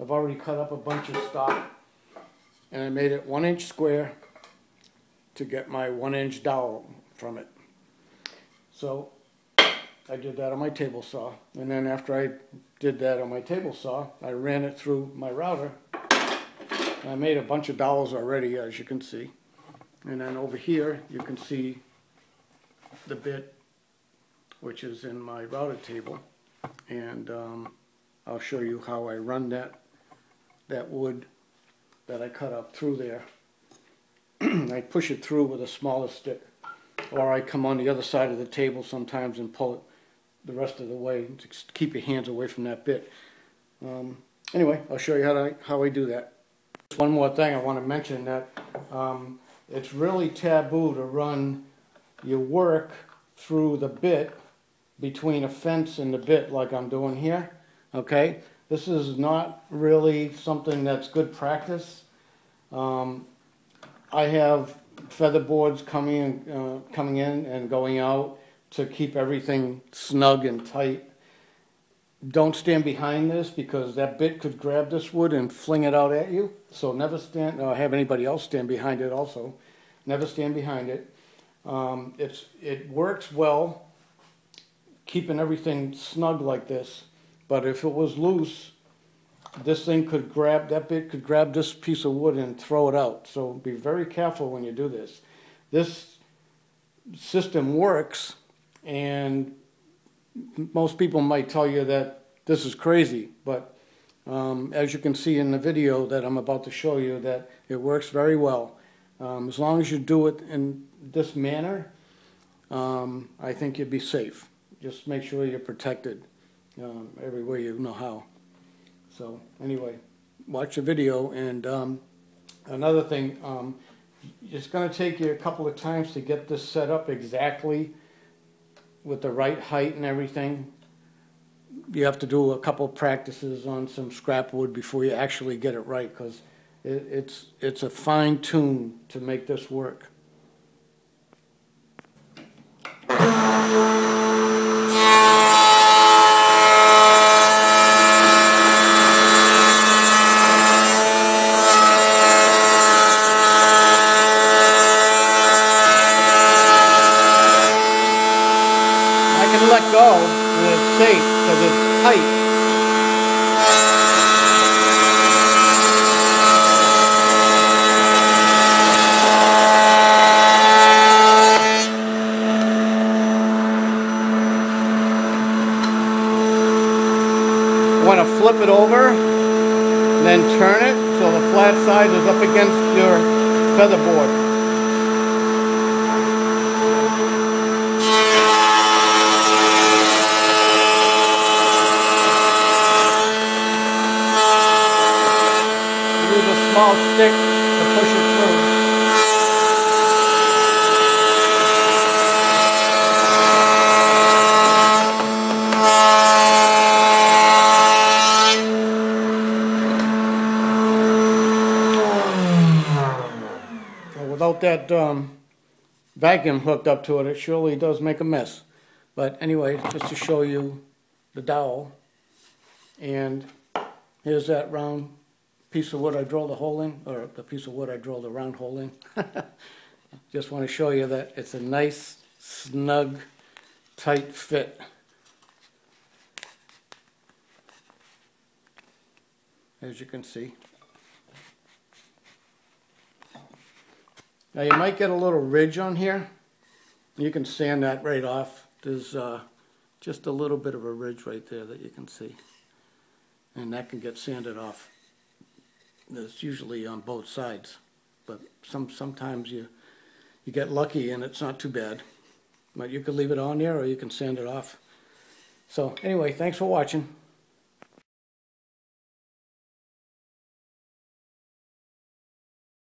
I've already cut up a bunch of stock, and I made it 1 inch square to get my 1 inch dowel from it. So I did that on my table saw, and then after I did that on my table saw, I ran it through my router. I made a bunch of dowels already, as you can see. And then over here, you can see the bit, which is in my router table. And I'll show you how I run that wood that I cut up through there. I push it through with a smaller stick, or I come on the other side of the table sometimes and pull it the rest of the way to keep your hands away from that bit. Anyway, I'll show you how I do that. One more thing I want to mention, that it's really taboo to run your work through the bit between a fence and the bit like I'm doing here. Okay, this is not really something that's good practice. I have feather boards coming in and going out to keep everything snug and tight. Don't stand behind this, because that bit could grab this wood and fling it out at you. So never stand, or have anybody else stand behind it also. Never stand behind it. It works well keeping everything snug like this, but if it was loose, this thing could grab, that bit could grab this piece of wood and throw it out. So be very careful when you do this. This system works, and most people might tell you that this is crazy, but as you can see in the video that I'm about to show you, that it works very well. As long as you do it in this manner, I think you'd be safe. Just make sure you're protected every way you know how. So anyway, watch the video. And another thing, it's going to take you a couple of times to get this set up exactly with the right height and everything. You have to do a couple of practices on some scrap wood before you actually get it right, because it's a fine tune to make this work. Let go and it's safe because it's tight. You want to flip it over and then turn it so the flat side is up against your feather board. Use a small stick to push it through. So without that vacuum hooked up to it, it surely does make a mess. But anyway, just to show you the dowel, and here's that round piece of wood I drilled a hole in, or the piece of wood I drilled a round hole in. Just want to show you that it's a nice, snug, tight fit. As you can see. Now you might get a little ridge on here. You can sand that right off. There's just a little bit of a ridge right there that you can see. And that can get sanded off. It's usually on both sides, but sometimes you get lucky and it's not too bad. But you can leave it on there or you can sand it off. So anyway, thanks for watching.